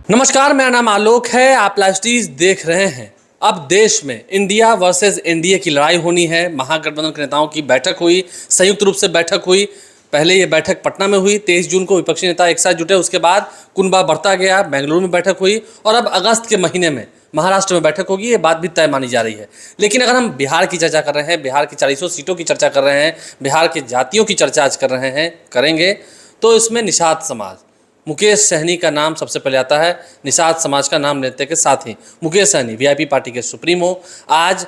नमस्कार, मेरा नाम आलोक है। आप लाइव देख रहे हैं। अब देश में इंडिया वर्सेस एनडीए की लड़ाई होनी है। महागठबंधन के नेताओं की बैठक हुई, संयुक्त रूप से बैठक हुई। पहले ये बैठक पटना में हुई, 23 जून को विपक्षी नेता एक साथ जुटे। उसके बाद कुनबा बढ़ता गया, बेंगलुरु में बैठक हुई और अब अगस्त के महीने में महाराष्ट्र में बैठक होगी। ये बात भी तय मानी जा रही है। लेकिन अगर हम बिहार की चर्चा कर रहे हैं, बिहार की 40 सीटों की चर्चा कर रहे हैं, बिहार के जातियों की चर्चा आज कर रहे हैं, करेंगे, तो इसमें निषाद समाज, मुकेश सहनी का नाम सबसे पहले आता है। निषाद समाज का नाम लेते के साथ ही मुकेश सहनी वीआईपी पार्टी के सुप्रीमो, आज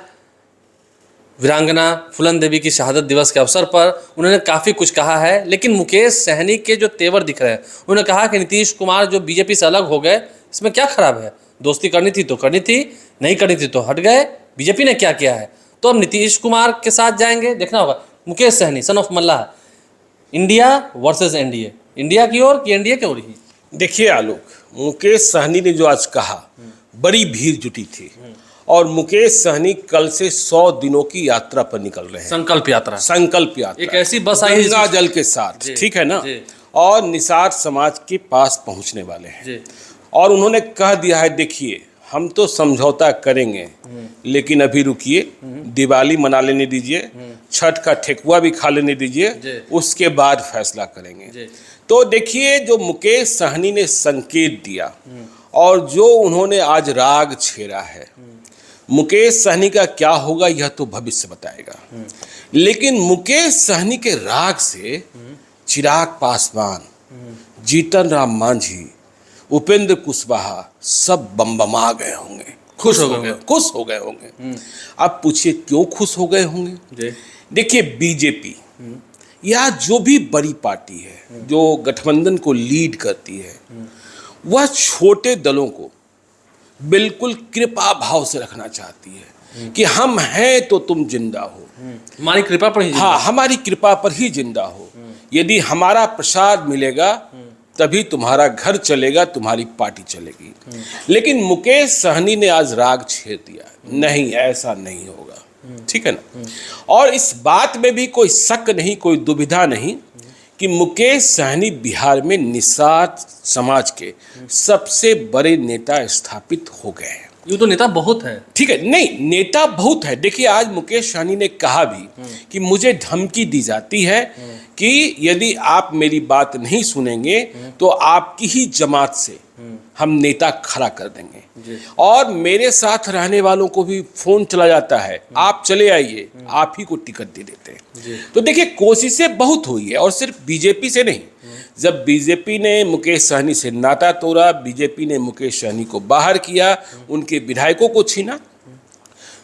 वीरांगना फूलन देवी की शहादत दिवस के अवसर पर उन्होंने काफ़ी कुछ कहा है। लेकिन मुकेश सहनी के जो तेवर दिख रहे हैं, उन्होंने कहा कि नीतीश कुमार जो बीजेपी से अलग हो गए, इसमें क्या खराब है? दोस्ती करनी थी तो करनी थी, नहीं करनी थी तो हट गए। बीजेपी ने क्या किया है? तो हम नीतीश कुमार के साथ जाएंगे, देखना होगा। Mukesh Sahani son of Mallah, India versus NDA, India की ओर कि एनडीए की ओर ही? देखिए आलोक, मुकेश सहनी ने जो आज कहा, बड़ी भीड़ जुटी थी और मुकेश सहनी कल से 100 दिनों की यात्रा पर निकल रहे हैं। संकल्प यात्रा, संकल्प यात्रा, एक ऐसी बस आई गंगा जल के साथ, ठीक है ना। और निषाद समाज के पास पहुंचने वाले हैं और उन्होंने कह दिया है, देखिए हम तो समझौता करेंगे लेकिन अभी रुकिए, दिवाली मना लेने दीजिए, छठ का ठेकुआ भी खा लेने दीजिए, उसके बाद फैसला करेंगे। तो देखिए, जो मुकेश सहनी ने संकेत दिया और जो उन्होंने आज राग छेड़ा है, मुकेश सहनी का क्या होगा यह तो भविष्य बताएगा। लेकिन मुकेश सहनी के राग से चिराग पासवान, जीतन राम मांझी, उपेंद्र कुशवाहा सब बमबमा गए होंगे, खुश हो गए होंगे। अब पूछिए क्यों खुश हो गए होंगे? देखिए, बीजेपी या जो भी बड़ी पार्टी है जो गठबंधन को लीड करती है, वह छोटे दलों को बिल्कुल कृपा भाव से रखना चाहती है कि हम हैं तो तुम जिंदा हो, हमारी कृपा पर ही, हाँ हमारी कृपा पर ही जिंदा हो। यदि हमारा प्रसाद मिलेगा तभी तुम्हारा घर चलेगा, तुम्हारी पार्टी चलेगी। लेकिन मुकेश सहनी ने आज राग छेड़ दिया, नहीं ऐसा नहीं होगा, ठीक है ना। और इस बात में भी कोई शक नहीं, कोई दुविधा नहीं कि मुकेश सहनी बिहार में निषाद समाज के सबसे बड़े नेता स्थापित हो गए हैं। ये तो नेता बहुत है, ठीक है, नहीं नेता बहुत है। देखिए, आज मुकेश सहनी ने कहा भी कि मुझे धमकी दी जाती है कि यदि आप मेरी बात नहीं सुनेंगे तो आपकी ही जमात से हम नेता खड़ा कर देंगे। और मेरे साथ रहने वालों को भी फोन चला जाता है, आप चले आइए, आप ही को टिकट दे देते हैं। तो देखिए, कोशिशें बहुत हुई है और सिर्फ बीजेपी से नहीं। जब बीजेपी ने मुकेश सहनी से नाता तोड़ा, बीजेपी ने मुकेश सहनी को बाहर किया, उनके विधायकों को छीना,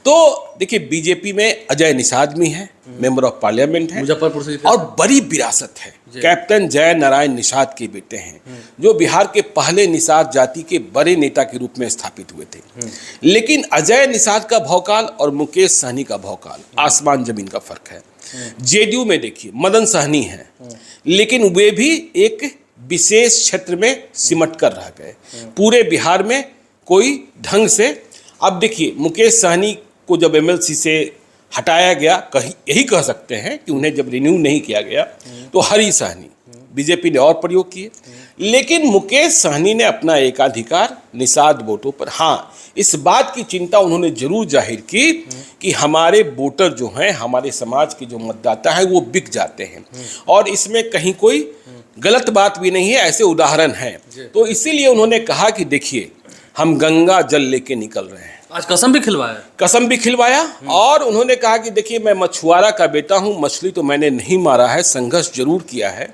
तो देखिए बीजेपी में अजय निषाद भी है, मेंबर ऑफ पार्लियामेंट है, मुजफ्फरपुर से, और बड़ी विरासत है। कैप्टन जय नारायण निषाद के बेटे हैं, जो बिहार के पहले निषाद जाति के बड़े नेता के रूप में स्थापित हुए थे। लेकिन अजय निषाद का भौकाल और मुकेश सहनी का भौकाल आसमान जमीन का फर्क है। जेडीयू में देखिए मदन सहनी है, लेकिन वे भी एक विशेष क्षेत्र में सिमट कर रह गए, पूरे बिहार में कोई ढंग से। अब देखिए, मुकेश सहनी को जब एमएलसी से हटाया गया, यही कह सकते हैं कि उन्हें जब रिन्यू नहीं किया गया, तो हरी सहनी बीजेपी ने और प्रयोग किए। लेकिन मुकेश सहनी ने अपना एकाधिकार निषाद वोटों पर, हाँ इस बात की चिंता उन्होंने जरूर जाहिर की कि हमारे वोटर जो हैं, हमारे समाज के जो मतदाता हैं, वो बिक जाते हैं। और इसमें कहीं कोई गलत बात भी नहीं है, ऐसे उदाहरण हैं। तो इसीलिए उन्होंने कहा कि देखिए, हम गंगा जल लेके निकल रहे हैं। आज कसम भी खिलवाया और उन्होंने कहा कि देखिए, मैं मछुआरा का बेटा हूं, मछली तो मैंने नहीं मारा है, संघर्ष जरूर किया है,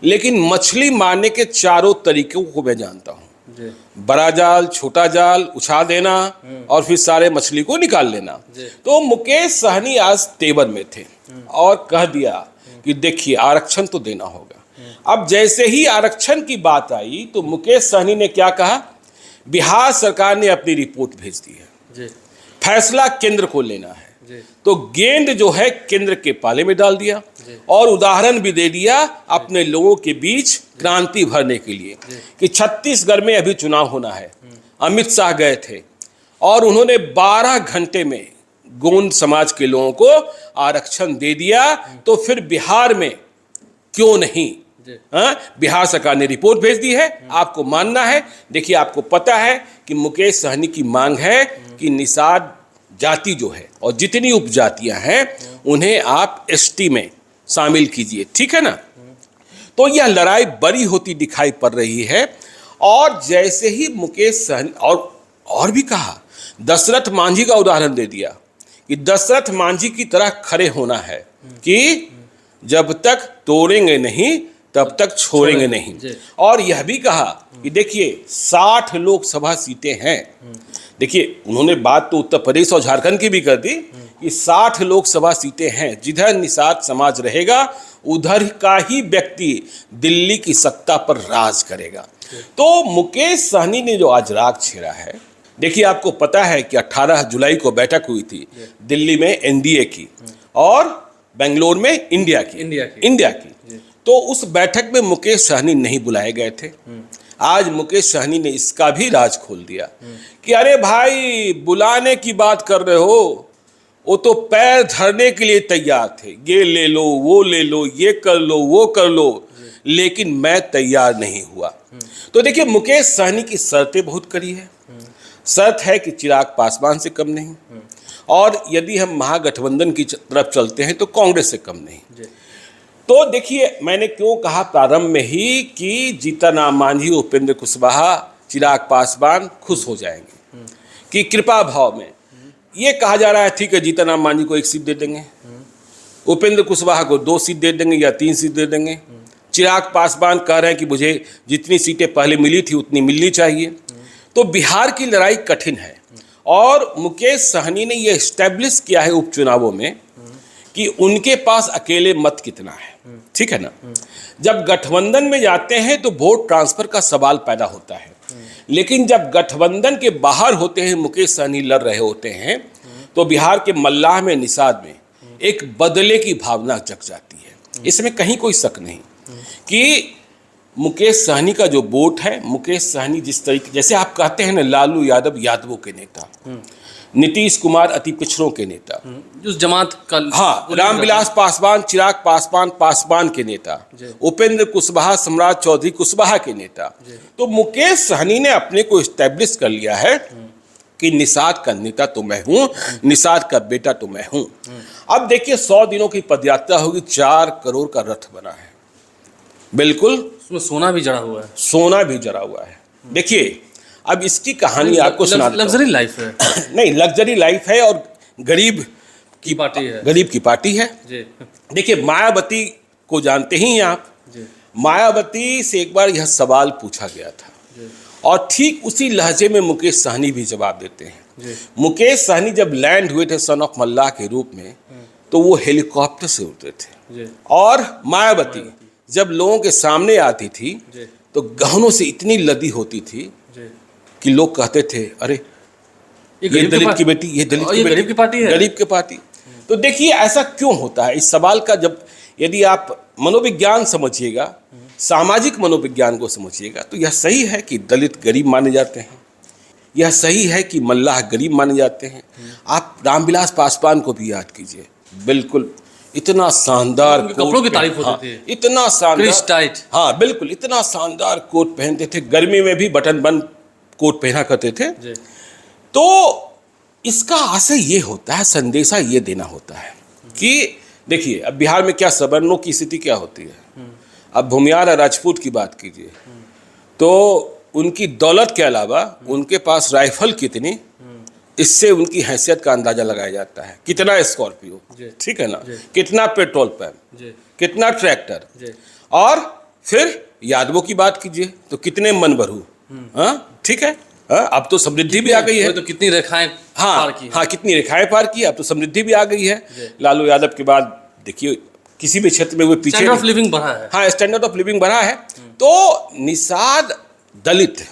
लेकिन मछली मारने के चारों तरीकों को मैं जानता हूं। बड़ा जाल, छोटा जाल, उछा देना और फिर सारे मछली को निकाल लेना। तो मुकेश सहनी आज तेवर में थे और कह दिया कि देखिए, आरक्षण तो देना होगा। अब जैसे ही आरक्षण की बात आई तो मुकेश सहनी ने क्या कहा, बिहार सरकार ने अपनी रिपोर्ट भेज दी है, फैसला केंद्र को लेना है। तो गेंद जो है केंद्र के पाले में डाल दिया और उदाहरण भी दे दिया अपने लोगों के बीच क्रांति भरने के लिए कि छत्तीसगढ़ में अभी चुनाव होना है। अमित शाह गए थे और उन्होंने 12 घंटे में गोंड समाज के लोगों को आरक्षण दे दिया। तो फिर बिहार में क्यों नहीं बिहार सरकार ने रिपोर्ट भेज दी है, आपको मानना है। देखिए, आपको पता है कि मुकेश सहनी की मांग है कि निषाद जाति जो है और जितनी उपजातियां हैं उन्हें आप एसटी में शामिल कीजिए, ठीक है ना। तो यह लड़ाई बड़ी होती दिखाई पड़ रही है। और जैसे ही मुकेश सहनी और भी कहा, दशरथ मांझी का उदाहरण दे दिया कि दशरथ मांझी की तरह खड़े होना है कि जब तक तोड़ेंगे नहीं तब तक छोड़ेंगे नहीं। और यह भी कहा कि देखिए 60 लोकसभा सीटें हैं। देखिए, उन्होंने बात तो उत्तर प्रदेश और झारखंड की भी कर दी कि 60 लोकसभा सीटें हैं, जिधर निषाद समाज रहेगा उधर का ही व्यक्ति दिल्ली की सत्ता पर राज करेगा। तो मुकेश सहनी ने जो आज राग छेड़ा है, देखिए आपको पता है कि 18 जुलाई को बैठक हुई थी दिल्ली में एनडीए की और बेंगलोर में इंडिया की। तो उस बैठक में मुकेश सहनी नहीं बुलाए गए थे। आज मुकेश सहनी ने इसका भी राज खोल दिया कि अरे भाई, बुलाने की बात कर रहे हो, वो तो पैर धरने के लिए तैयार थे, ये ले लो, वो ले लो, ये कर लो, वो कर लो, लेकिन मैं तैयार नहीं हुआ। तो देखिए, मुकेश सहनी की शर्तें बहुत कड़ी है। शर्त है कि चिराग पासवान से कम नहीं, और यदि हम महागठबंधन की तरफ चलते हैं तो कांग्रेस से कम नहीं। तो देखिए, मैंने क्यों कहा प्रारंभ में ही कि जीतन राम मांझी, उपेंद्र कुशवाहा, चिराग पासवान खुश हो जाएंगे कि कृपा भाव में ये कहा जा रहा है, ठीक है, जीतन राम मांझी को 1 सीट दे देंगे, उपेंद्र कुशवाहा को 2 सीट दे देंगे या 3 सीट दे देंगे। चिराग पासवान कह रहे हैं कि मुझे जितनी सीटें पहले मिली थी उतनी मिलनी चाहिए। तो बिहार की लड़ाई कठिन है और मुकेश सहनी ने यह एस्टेब्लिश किया है उपचुनावों में कि उनके पास अकेले मत कितना है, ठीक है ना। जब गठबंधन में जाते हैं तो वोट ट्रांसफर का सवाल पैदा होता है, लेकिन जब गठबंधन के बाहर होते हैं, मुकेश सहनी लड़ रहे होते हैं, तो बिहार के मल्लाह में, निषाद में एक बदले की भावना जग जाती है। इसमें कहीं कोई शक नहीं कि मुकेश सहनी का जो वोट है, मुकेश सहनी जिस तरीके, जैसे आप कहते हैं ना, लालू यादव यादवों के नेता, नीतीश कुमार अति पिछड़ों के नेता, उस जमात का, हाँ, रामविलास पासवान, चिराग पासवान पासवान के नेता, उपेंद्र कुशवाहा, सम्राट चौधरी कुशवाहा के नेता। तो मुकेश सहनी ने अपने को एस्टेब्लिश कर लिया है कि निषाद का नेता तो मैं हूं, निषाद का बेटा तो मैं हूं। अब देखिए, 100 दिनों की पदयात्रा होगी, 4 करोड़ का रथ बना है, बिल्कुल उसमें सोना भी जड़ा हुआ है, सोना भी जड़ा हुआ है। देखिए, अब इसकी कहानी आपको सुना, लग्जरी लाइफ है नहीं, लग्जरी लाइफ है और गरीब की पार्टी है, गरीब की पार्टी है। देखिए, मायावती को जानते ही हैं आप। मायावती से एक बार यह सवाल पूछा गया था और ठीक उसी लहजे में मुकेश सहनी भी जवाब देते हैं। मुकेश सहनी जब लैंड हुए थे सन ऑफ मल्लाह के रूप में, तो वो हेलीकॉप्टर से उतरे थे, और मायावती जब लोगों के सामने आती थी तो गहनों से इतनी लदी होती थी कि लोग कहते थे, अरे ये दलित की बेटी, ये दलित की बेटी, गरीब की पार्टी है, गरीब की पार्टी। तो देखिए, ऐसा क्यों होता है? इस सवाल का जब यदि आप मनोविज्ञान समझिएगा, सामाजिक मनोविज्ञान को समझिएगा, तो यह सही है कि दलित गरीब माने जाते हैं, यह सही है कि मल्लाह गरीब माने जाते हैं। आप रामविलास पासवान को भी याद कीजिए, बिल्कुल इतना शानदार कपड़ों की तारीफ होती थी, इतना शानदार टाइट, हाँ बिल्कुल, इतना शानदार कोट पहनते थे, गर्मी में भी बटन बंद कोट पहना करते थे। तो इसका आशय ये होता है, संदेशा ये देना होता है कि देखिए, अब बिहार में क्या सवर्णों की स्थिति क्या होती है। अब भूमियार और राजपूत की बात कीजिए तो उनकी दौलत के अलावा उनके पास राइफल कितनी, इससे उनकी हैसियत का अंदाजा लगाया जाता है। कितना स्कॉर्पियो, ठीक है ना, कितना पेट्रोल पंप, कितना ट्रैक्टर, और फिर यादवों की बात कीजिए तो कितने मनबरू, हाँ ठीक है, अब तो समृद्धि भी आ गई है, तो कितनी रेखाएं पार की, हाँ कितनी रेखाएं पार की, अब तो समृद्धि भी आ गई है। लालू यादव के बाद देखिए किसी भी क्षेत्र में वो पीछे, स्टैंडर्ड ऑफ लिविंग बढ़ा है, हाँ स्टैंडर्ड ऑफ लिविंग बढ़ा है। तो निषाद दलित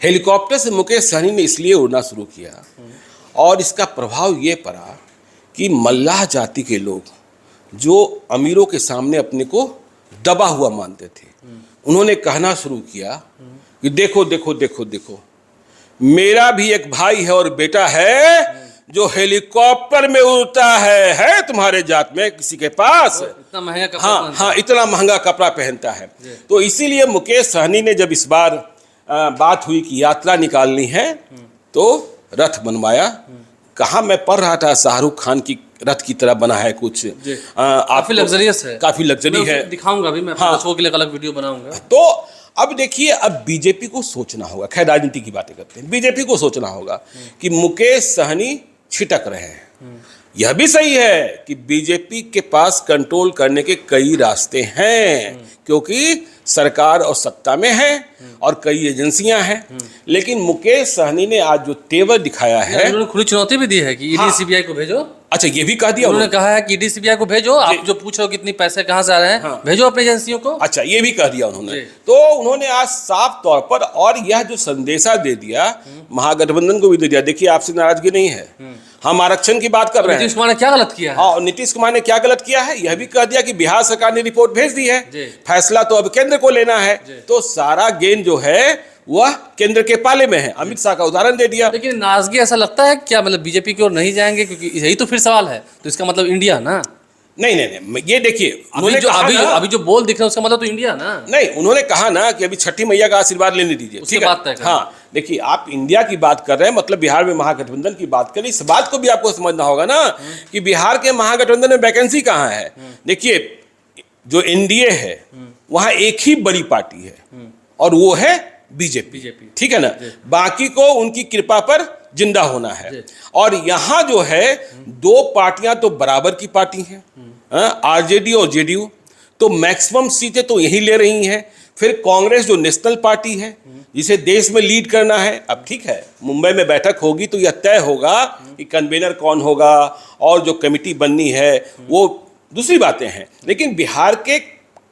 हेलीकॉप्टर से मुकेश सहनी ने इसलिए उड़ना शुरू किया, और इसका प्रभाव ये पड़ा कि मल्लाह जाति के लोग जो अमीरों के सामने अपने को दबा हुआ मानते थे, उन्होंने कहना शुरू किया कि देखो देखो देखो देखो, मेरा भी एक भाई है और बेटा है जो हेलीकॉप्टर में उड़ता है तुम्हारे जात में किसी के पास? इतना महंगा कपड़ा हाँ हाँ, इतना महंगा कपड़ा पहनता है। तो इसीलिए मुकेश सहनी ने जब इस बार बात हुई कि यात्रा निकालनी है तो रथ बनवाया। कहाँ मैं पढ़ रहा था शाहरुख खान की रथ की तरह बना है कुछ, काफी लग्जरियस है, काफी लग्जरी है। दिखाऊंगा भी मैं, दर्शकों के लिए अलग वीडियो बनाऊंगा। तो अब देखिए, अब बीजेपी को सोचना होगा, खैर राजनीति की बातें करते हैं, बीजेपी को सोचना होगा कि मुकेश सहनी छिटक रहे हैं। यह भी सही है कि बीजेपी के पास कंट्रोल करने के कई रास्ते हैं, क्योंकि सरकार और सत्ता में है और कई एजेंसियां हैं। लेकिन मुकेश सहनी ने आज जो तेवर दिखाया है, उन्होंने खुली चुनौती भी दी है कि ईडी सीबीआई को भेजो। अच्छा, ये भी कह दिया उन्होंने कहा है कि ईडी सीबीआई को भेजो, आप जो पूछ रहे हो कितनी पैसे कहाँ से आ रहे हैं, भेजो अपनी एजेंसियों को। अच्छा, ये भी कह दिया उन्होंने। तो उन्होंने आज साफ तौर पर और यह जो संदेशा दे दिया, महागठबंधन को भी दे दिया, देखिए आपसे नाराजगी नहीं है, हम आरक्षण की बात कर रहे हैं। नीतीश कुमार ने क्या गलत किया है? हाँ, नीतीश कुमार ने क्या गलत किया है यह भी कह दिया कि बिहार सरकार ने रिपोर्ट भेज दी है, फैसला तो अब केंद्र को लेना है। तो सारा गेंद जो है वह केंद्र के पाले में है। अमित शाह का उदाहरण दे दिया। लेकिन नाराजगी ऐसा लगता है क्या, मतलब बीजेपी की ओर नहीं जाएंगे? क्योंकि यही तो फिर सवाल है, तो इसका मतलब इंडिया ना? नहीं, ये देखिए, अभी जो बोल दिख रहे हैं उसका मतलब तो इंडिया ना? नहीं, उन्होंने कहा ना कि अभी छठी मैया का आशीर्वाद लेने दीजिए, ठीक है। हाँ, देखिए, आप इंडिया की बात कर रहे हैं, मतलब बिहार में महागठबंधन की बात करें। इस बात को भी आपको समझना होगा ना कि बिहार के महागठबंधन में वैकेंसी कहाँ है। देखिए, जो एनडीए है वहाँ एक ही बड़ी पार्टी है और वो है बीजेपी, ठीक है ना। बाकी को उनकी कृपा पर जिंदा होना है। और यहाँ जो है दो पार्टियां तो बराबर की पार्टी हैं, आरजेडी और जेडीयू, तो मैक्सिमम सीटें तो यही ले रही हैं। फिर कांग्रेस जो नेशनल पार्टी है, जिसे देश में लीड करना है, अब ठीक है, मुंबई में बैठक होगी तो यह तय होगा कि कन्वेनर कौन होगा और जो कमेटी बननी है वो दूसरी बातें हैं। लेकिन बिहार के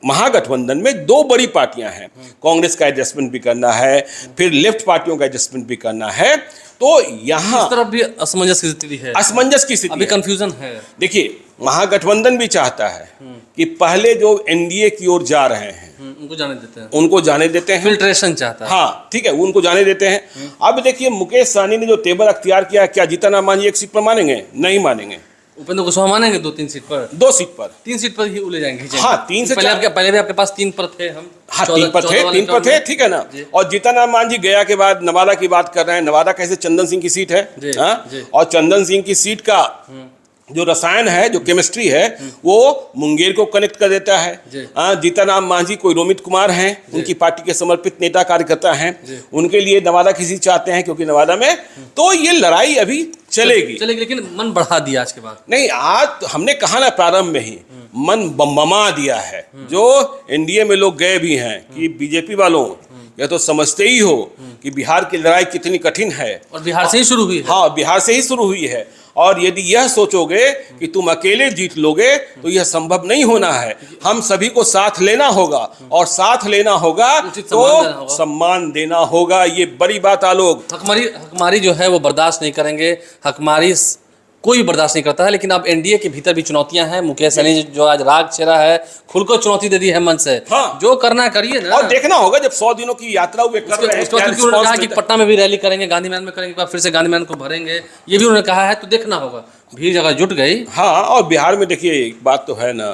महागठबंधन में दो बड़ी पार्टियां हैं, कांग्रेस का एडजस्टमेंट भी करना है, फिर लेफ्ट पार्टियों का एडजस्टमेंट भी करना है। तो यहाँ इस तरफ भी असमंजस की स्थिति है, असमंजस की स्थिति, अभी कंफ्यूजन है। देखिए, महागठबंधन भी चाहता है कि पहले जो एनडीए की ओर जा रहे हैं उनको जाने देते हैं, उनको जाने देते हैं, फिल्ट्रेशन चाहता है। हाँ, ठीक है, उनको जाने देते हैं। अब देखिए, मुकेश सहनी ने जो तेवर अख्तियार किया, क्या जीतन मांझी एक सीट पर मानेंगे? नहीं मानेंगे। उपेंद्र कुशवाहा मानेंगे 2-3 सीट पर? 2 सीट पर, 3 सीट पर ही उले जाएंगे। हाँ, 3 से पहले भी आपके पास 3 पर थे हम। हाँ, 3 पर थे, ठीक है ना। और जीतन मांझी गया के बाद नवादा की बात कर रहे हैं। नवादा कैसे चंदन सिंह की सीट है, और चंदन सिंह की सीट का जो रसायन है, जो केमिस्ट्री है, वो मुंगेर को कनेक्ट कर देता है। जीतन मांझी कोई रोमित कुमार हैं, उनकी पार्टी के समर्पित नेता कार्यकर्ता हैं, उनके लिए नवादा की सीट चाहते हैं, क्योंकि नवादा में तो ये लड़ाई अभी चलेगी। लेकिन मन बढ़ा दिया आज के बाद? नहीं, आज हमने कहा ना प्रारंभ में ही, मन बमबमा दिया है। जो एनडीए में लोग गए भी हैं कि बीजेपी वालों यह तो समझते ही हो कि बिहार की लड़ाई कितनी कठिन है, और बिहार से ही शुरू हुई है। हाँ, बिहार से ही शुरू हुई है। और यदि यह सोचोगे कि तुम अकेले जीत लोगे तो यह संभव नहीं होना है। हम सभी को साथ लेना होगा, और साथ लेना होगा तो सम्मान देना होगा। ये बड़ी बात आलोक। हकमारी जो है वो बर्दाश्त नहीं करेंगे, हकमारी कोई बर्दाश्त नहीं करता है। लेकिन अब एनडीए के भीतर भी चुनौतियां हैं। मुकेश सहनी जो आज राग छेड़ा है, खुल को चुनौती दे दी है मन से। हाँ, जो करना करिए ना, और देखना होगा जब 100 दिनों की यात्रा वे कर रहे हैं। उन्होंने कहा कि पटना में भी रैली करेंगे, गांधी मैदान में करेंगे, फिर से गांधी मैदान को भरेंगे, ये भी उन्होंने कहा है। तो देखना होगा, भीड़ जगह जुट गई। हाँ, और बिहार में देखिए एक बात तो है ना,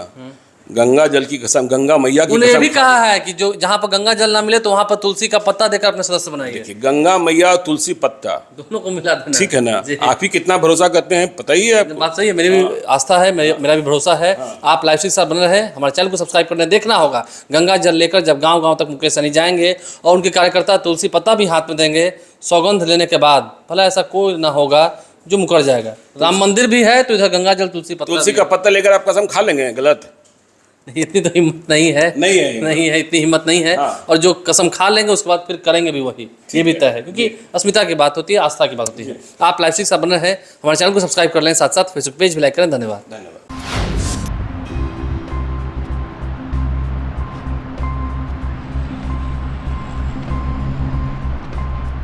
गंगा जल की कसम, गंगा मैया की उन्हें भी कहा है कि जो जहाँ पर गंगा जल ना मिले तो वहाँ पर तुलसी का पत्ता देकर अपने सदस्य बनाइए। देखिए, गंगा मैया तुलसी पत्ता दोनों को मिला देना, ठीक है ना। आप ही कितना भरोसा करते हैं पता ही है। बात सही है, मेरी भी आस्था है, मेरा भी भरोसा है। आप लाइव के साथ बने रहे, हमारे चैनल को सब्सक्राइब करने देखना होगा। गंगा जल लेकर जब गाँव तक मुकेश सहनी जाएंगे और उनके कार्यकर्ता तुलसी पत्ता भी हाथ में देंगे, सौगंध लेने के बाद, भला ऐसा कोई ना होगा जो मुकर जाएगा। राम मंदिर भी है तो इधर गंगा जल तुलसी का पत्ता लेकर आप कसम खा लेंगे? गलत, इतनी तो हिम्मत नहीं है, नहीं है, इतनी हिम्मत नहीं है। हाँ। और जो कसम खा लेंगे उसके बाद फिर करेंगे भी वही, ये भी तय है, क्योंकि अस्मिता की बात होती है, आस्था की बात होती है। आप लाइव के साथ बने हैं, हमारे चैनल को सब्सक्राइब कर लें, साथ साथ फेसबुक पेज भी लाइक करें। धन्यवाद।